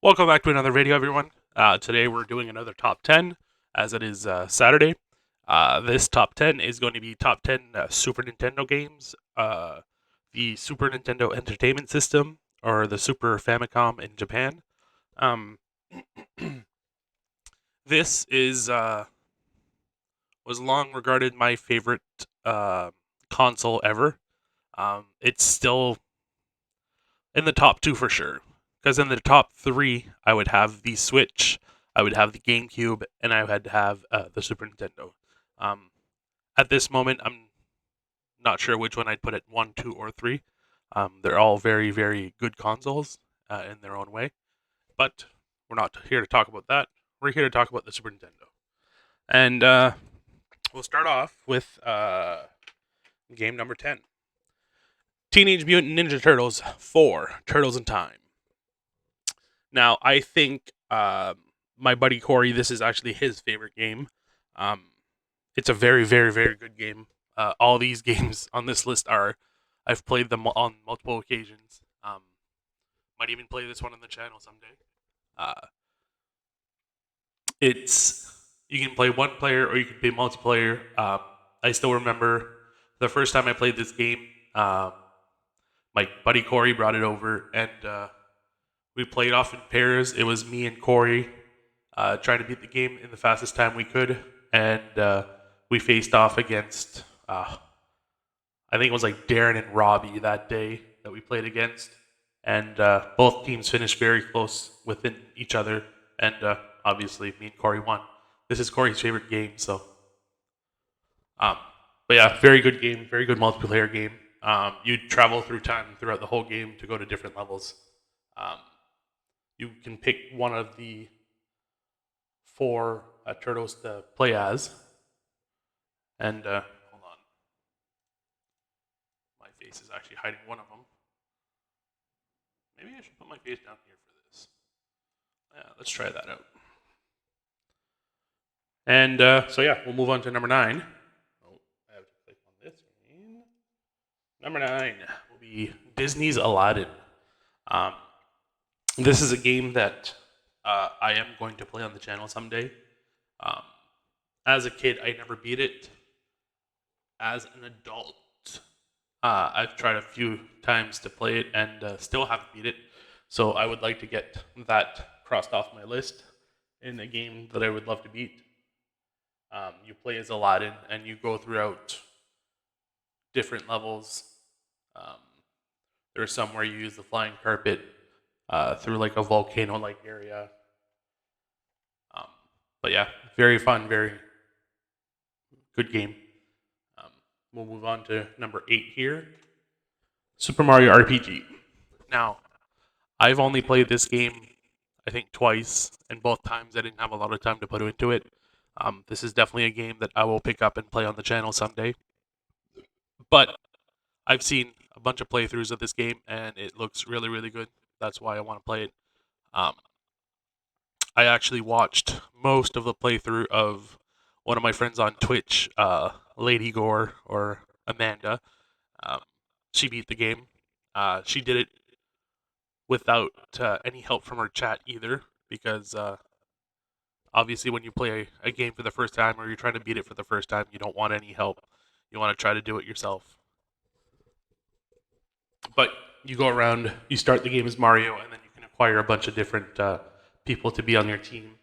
Welcome back to another video, everyone. Today we're doing another top 10, as it is Saturday. This top 10 is going to be top 10 Super Nintendo games, the Super Nintendo Entertainment System, or the Super Famicom in Japan. Um, this was long regarded my favorite console ever. It's still in the top two for sure. Because in the top three, I would have the Switch, I would have the GameCube, and I would have the Super Nintendo. Um, at this moment, I'm not sure which one I'd put at one, two, or three. They're all very, very good consoles in their own way. But we're not here to talk about that. We're here to talk about the Super Nintendo. And we'll start off with game number 10. Teenage Mutant Ninja Turtles 4, Turtles in Time. Now, I think my buddy Corey, this is actually his favorite game. Um, it's a very, very, very good game. All these games on this list are, I've played them on multiple occasions. Might even play this one on the channel someday. Uh, it's you can play one player or you can play multiplayer. I still remember the first time I played this game. My buddy Corey brought it over, and we played off in pairs. It was me and Corey trying to beat the game in the fastest time we could, and we faced off against I think it was like Darren and Robbie that day that we played against, and both teams finished very close within each other, and obviously me and Corey won. This is Corey's favorite game, so um, but yeah, very good game, very good multiplayer game. You travel through time throughout the whole game to go to different levels. Um, you can pick one of the four turtles to play as. And hold on, my face is actually hiding one of them. Maybe I should put my face down here for this. Yeah, let's try that out. And so yeah, we'll move on to number 9. Oh, I have to click on this screen. Number 9 will be Disney's Aladdin. Um, this is a game that I am going to play on the channel someday. Um, as a kid, I never beat it. As an adult, I've tried a few times to play it and still haven't beat it. So I would like to get that crossed off my list in a game that I would love to beat. You play as Aladdin and you go throughout different levels. Um, there's some where you use the flying carpet through like a volcano-like area. Um, but yeah, very fun, very good game. We'll move on to number 8 here. Super Mario RPG. Now, I've only played this game, I think, twice, and both times I didn't have a lot of time to put into it. This is definitely a game that I will pick up and play on the channel someday. But I've seen a bunch of playthroughs of this game, and it looks really, really good. That's why I want to play it. Um, I actually watched most of the playthrough of one of my friends on Twitch, Lady Gore, or Amanda. Um, she beat the game. She did it without any help from her chat either, because obviously when you play a game for the first time or you're trying to beat it for the first time, you don't want any help. You want to try to do it yourself. But you go around, you start the game as Mario, and then you can acquire a bunch of different people to be on your team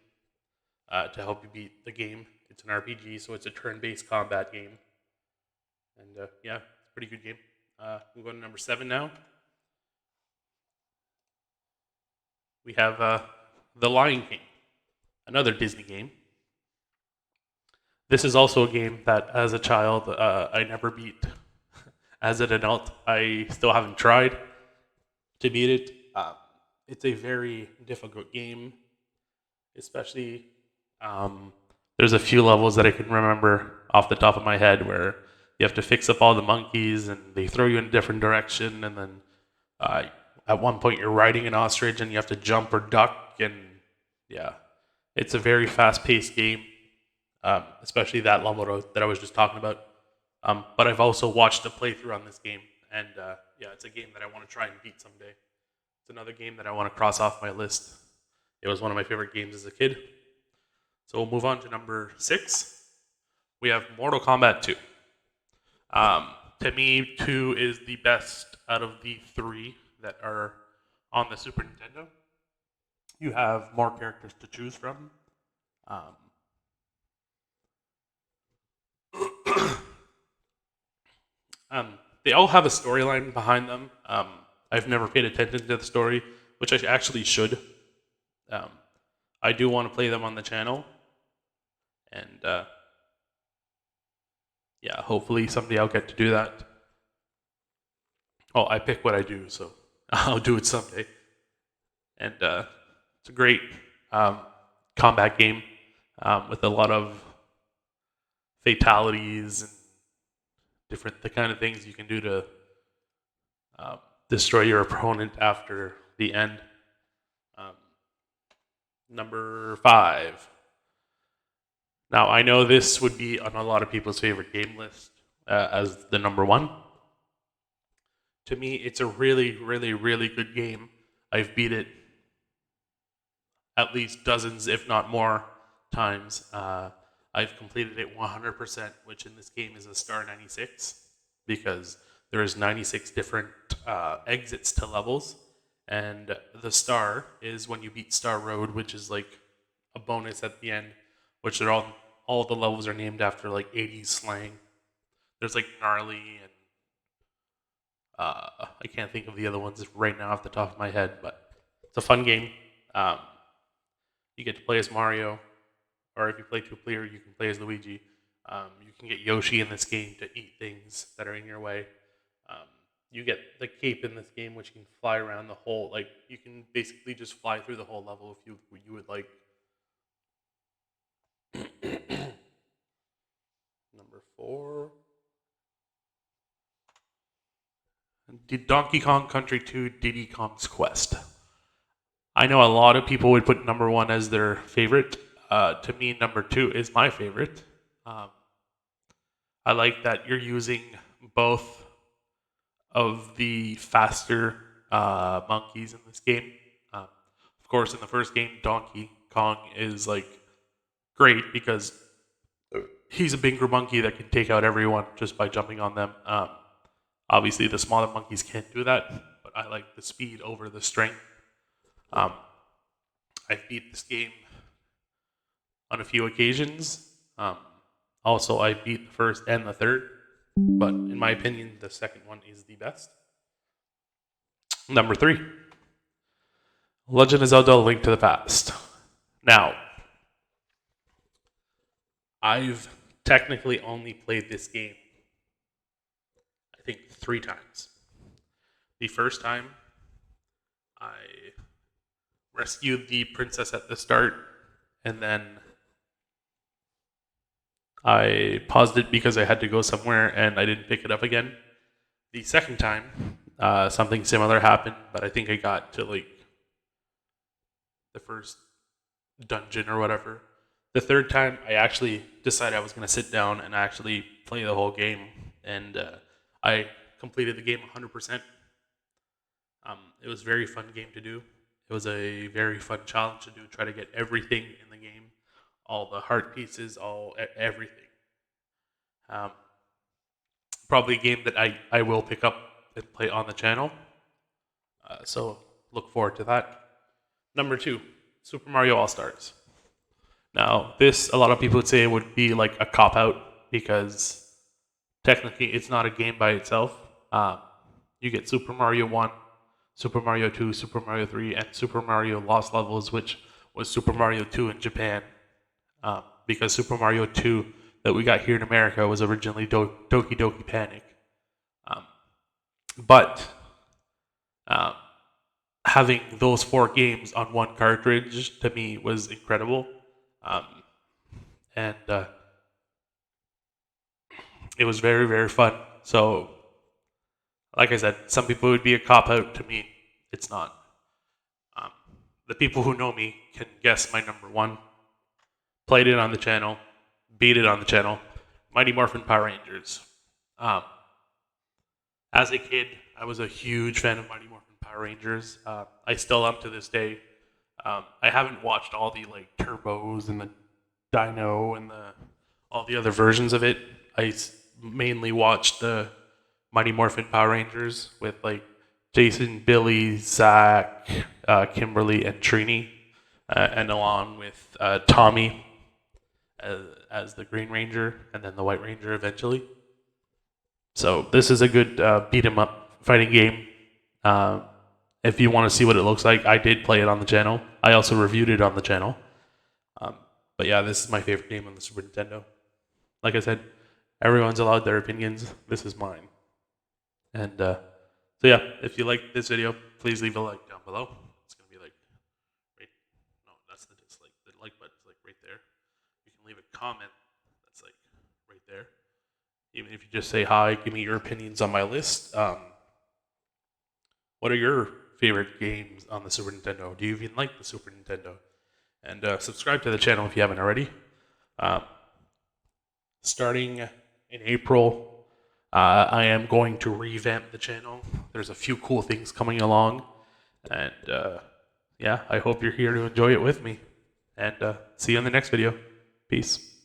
to help you beat the game. It's an RPG, so it's a turn-based combat game. And yeah, it's a pretty good game. We'll go to number 7 now. We have The Lion King, another Disney game. This is also a game that, as a child, I never beat. As an adult, I still haven't tried to beat it. It's a very difficult game, especially. Um, there's a few levels that I can remember off the top of my head where you have to fix up all the monkeys and they throw you in a different direction, and then uh, at one point you're riding an ostrich and you have to jump or duck, and yeah, it's a very fast-paced game, especially that level that I was just talking about. But I've also watched a playthrough on this game, and yeah, it's a game that I want to try and beat someday. It's another game that I want to cross off my list. It was one of my favorite games as a kid. So we'll move on to number 6. We have Mortal Kombat 2. To me, 2 is the best out of the 3 that are on the Super Nintendo. You have more characters to choose from. Um, they all have a storyline behind them. I've never paid attention to the story, which I actually should. Um, I do want to play them on the channel, and yeah, hopefully someday I'll get to do that. Oh, I pick what I do, so I'll do it someday. And it's a great um, combat game with a lot of fatalities and the kind of things you can do to destroy your opponent after the end. Um, number 5. Now, I know this would be on a lot of people's favorite game list as the number 1. To me, it's a really, really, really good game. I've beat it at least dozens, if not more, times. I've completed it 100%, which in this game is a star 96, because there is 96 different exits to levels, and the star is when you beat Star Road, which is like a bonus at the end, which they're all the levels are named after like 80s slang. There's like gnarly and I can't think of the other ones right now off the top of my head, but it's a fun game. Um, you get to play as Mario, or if you play 2-player, you can play as Luigi. You can get Yoshi in this game to eat things that are in your way. Um, you get the cape in this game, which can fly around the whole. Like you can basically just fly through the whole level if you would like. Number 4. Donkey Kong Country 2 Diddy Kong's Quest. I know a lot of people would put number 1 as their favorite. To me, number 2 is my favorite. I like that you're using both of the faster monkeys in this game. Of course, in the first game, Donkey Kong is like great because he's a bigger monkey that can take out everyone just by jumping on them. Obviously, the smaller monkeys can't do that, but I like the speed over the strength. I've beat this game on a few occasions. Also, I beat the first and the third, but in my opinion, the second one is the best. Number 3, Legend of Zelda: A Link to the Past. Now, I've technically only played this game, I think, 3 times. The first time, I rescued the princess at the start, and then I paused it because I had to go somewhere and I didn't pick it up again. The second time, something similar happened, but I think I got to like the first dungeon or whatever. The third time, I actually decided I was going to sit down and actually play the whole game, and I completed the game 100%. It was a very fun game to do. It was a very fun challenge to do, try to get everything in the game, all the heart pieces, everything. Probably a game that I will pick up and play on the channel. So look forward to that. Number 2, Super Mario All-Stars. Now, this, a lot of people would say, would be like a cop-out because technically it's not a game by itself. You get Super Mario 1, Super Mario 2, Super Mario 3, and Super Mario Lost Levels, which was Super Mario 2 in Japan. Because Super Mario 2 that we got here in America was originally Doki Doki Panic. But having those 4 games on one cartridge, to me, was incredible. And it was very, very fun. So, like I said, some people would be a cop-out. To me, it's not. The people who know me can guess my number 1. Played it on the channel, beat it on the channel. Mighty Morphin Power Rangers. As a kid, I was a huge fan of Mighty Morphin Power Rangers. I still am to this day. I haven't watched all the like turbos and the Dino and all the other versions of it. Mainly watched the Mighty Morphin Power Rangers with like Jason, Billy, Zach, Kimberly, and Trini, and along with Tommy as the Green Ranger, and then the White Ranger eventually. So this is a good beat 'em up fighting game. If you want to see what it looks like, I did play it on the channel. I also reviewed it on the channel. But yeah, this is my favorite game on the Super Nintendo. Like I said, everyone's allowed their opinions. This is mine. And so yeah, if you like this video, please leave a like down below. It's gonna be like right. No, that's the dislike. The like button's like right there. You can leave a comment. That's like right there. Even if you just say hi, give me your opinions on my list. What are your favorite games on the Super Nintendo? Do you even like the Super Nintendo? And subscribe to the channel if you haven't already. Starting in April, I am going to revamp the channel. There's a few cool things coming along. And yeah, I hope you're here to enjoy it with me. And see you in the next video. Peace.